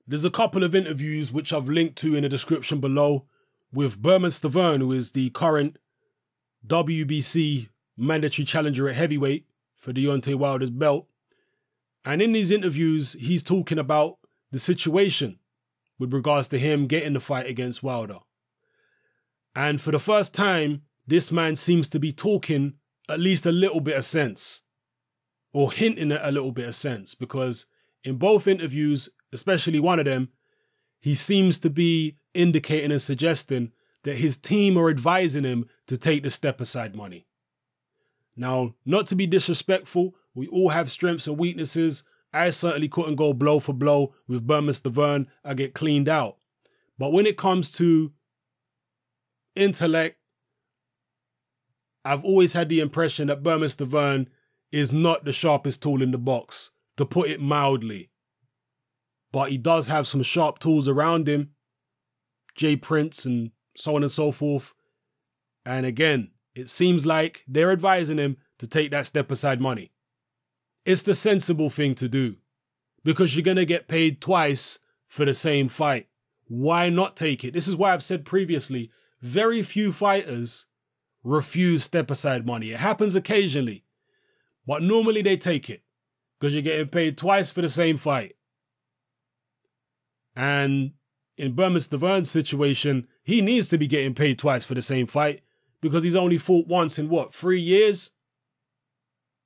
There's a couple of interviews which I've linked to in the description below with Bermane Stiverne, who is the current WBC mandatory challenger at heavyweight for Deontay Wilder's belt. And in these interviews, he's talking about the situation with regards to him getting the fight against Wilder. And for the first time, this man seems to be talking at least a little bit of sense, or hinting at a little bit of sense, because in both interviews, especially one of them, he seems to be indicating and suggesting that his team are advising him to take the step-aside money. Now, not to be disrespectful, we all have strengths and weaknesses. I certainly couldn't go blow for blow with Bermane Stiverne. I get cleaned out. But when it comes to intellect, I've always had the impression that Bermane Stiverne is not the sharpest tool in the box, to put it mildly. But he does have some sharp tools around him, Jay Prince and so on and so forth. And again, it seems like they're advising him to take that step-aside money. It's the sensible thing to do, because you're going to get paid twice for the same fight. Why not take it? This is why I've said previously, very few fighters refuse step-aside money. It happens occasionally, but normally they take it because you're getting paid twice for the same fight. And in Bermane Stiverne's situation, he needs to be getting paid twice for the same fight because he's only fought once in what, 3 years?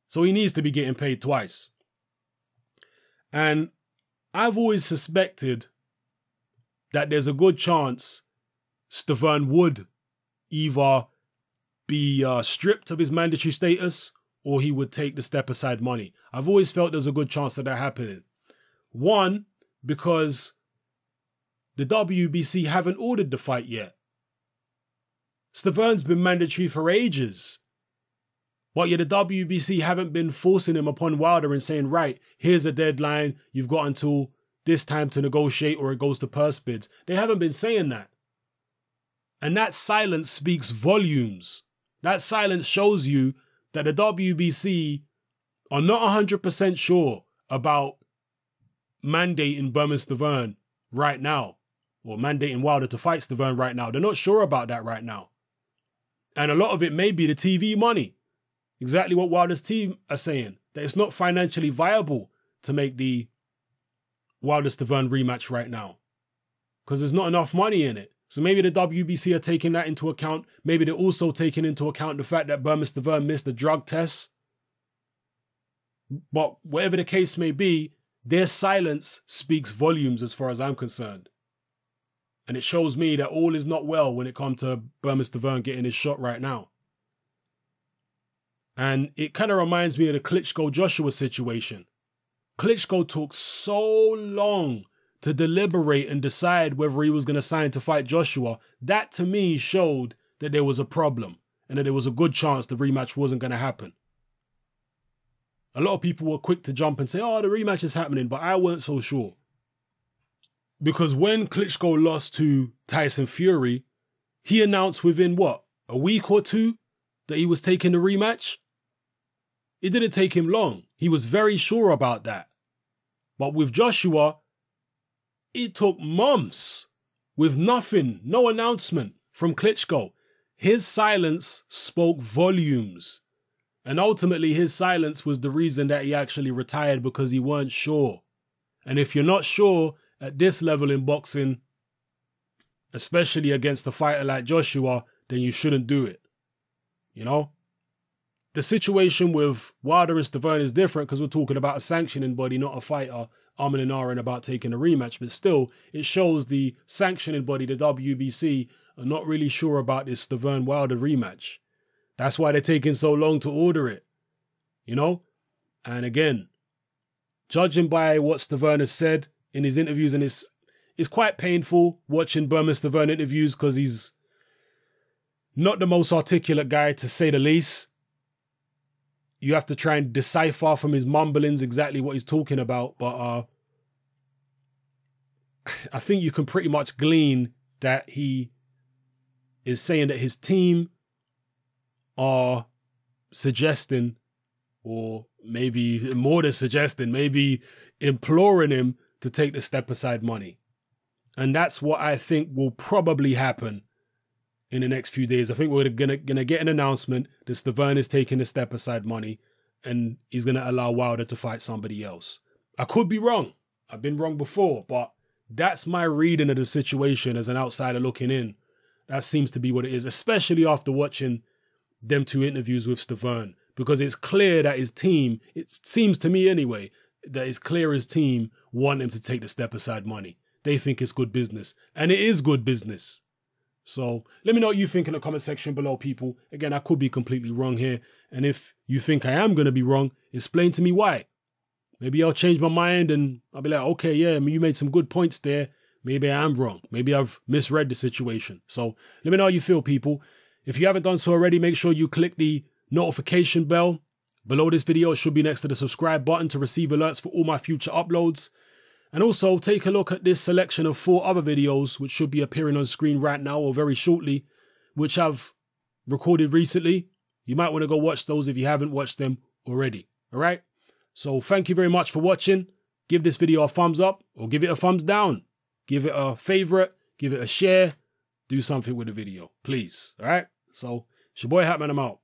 So he needs to be getting paid twice. And I've always suspected that there's a good chance Stiverne would either be stripped of his mandatory status or he would take the step-aside money. I've always felt there's a good chance of that happening. One, because the WBC haven't ordered the fight yet. Stiverne's been mandatory for ages. But yet the WBC haven't been forcing him upon Wilder and saying, right, here's a deadline, you've got until this time to negotiate or it goes to purse bids. They haven't been saying that. And that silence speaks volumes. That silence shows you that the WBC are not 100% sure about mandating Bermane Stiverne right now, or mandating Wilder to fight Stiverne right now. They're not sure about that right now. And a lot of it may be the TV money. Exactly what Wilder's team are saying, that it's not financially viable to make the Wilder-Stiverne rematch right now because there's not enough money in it. So maybe the WBC are taking that into account. Maybe they're also taking into account the fact that Bermane Stiverne missed the drug test. But whatever the case may be, their silence speaks volumes as far as I'm concerned. And it shows me that all is not well when it comes to Bermane Stiverne getting his shot right now. And it kind of reminds me of the Klitschko-Joshua situation. Klitschko took so long to deliberate and decide whether he was going to sign to fight Joshua. That to me showed that there was a problem and that there was a good chance the rematch wasn't going to happen. A lot of people were quick to jump and say, oh, the rematch is happening, but I weren't so sure. Because when Klitschko lost to Tyson Fury, he announced within what, a week or two that he was taking the rematch? It didn't take him long. He was very sure about that. But with Joshua, it took months with nothing, no announcement from Klitschko. His silence spoke volumes. And ultimately, his silence was the reason that he actually retired, because he weren't sure. And if you're not sure at this level in boxing, especially against a fighter like Joshua, then you shouldn't do it. You know? The situation with Wilder and Stiverne is different because we're talking about a sanctioning body, not a fighter umming and ahhing about taking a rematch. But still, it shows the sanctioning body, the WBC, are not really sure about this Stiverne-Wilder rematch. That's why they're taking so long to order it, you know? And again, judging by what Stiverne has said in his interviews, and it's quite painful watching Bermane Stiverne interviews because he's not the most articulate guy, to say the least. You have to try and decipher from his mumblings exactly what he's talking about. But I think you can pretty much glean that he is saying that his team are suggesting, or maybe more than suggesting, maybe imploring him to take the step aside money. And that's what I think will probably happen in the next few days. I think we're gonna get an announcement that Stiverne is taking the step aside money and he's gonna allow Wilder to fight somebody else. I could be wrong. I've been wrong before, but that's my reading of the situation as an outsider looking in. That seems to be what it is, especially after watching them two interviews with Stiverne, because it's clear that his team, it seems to me anyway, that it's clear his team want him to take the step aside money. They think it's good business, and it is good business. So let me know what you think in the comment section below, people. Again, I could be completely wrong here, and if you think I am going to be wrong, explain to me why. Maybe I'll change my mind and I'll be like, okay, yeah, you made some good points there. Maybe I am wrong. Maybe I've misread the situation. So let me know how you feel, people. If you haven't done so already, make sure you click the notification bell below this video. It should be next to the subscribe button to receive alerts for all my future uploads. And also take a look at this selection of 4 other videos, which should be appearing on screen right now or very shortly, which I've recorded recently. You might want to go watch those if you haven't watched them already. All right. So thank you very much for watching. Give this video a thumbs up or give it a thumbs down. Give it a favorite, give it a share, do something with the video, please. All right. So it's your boy Hatman, I'm out.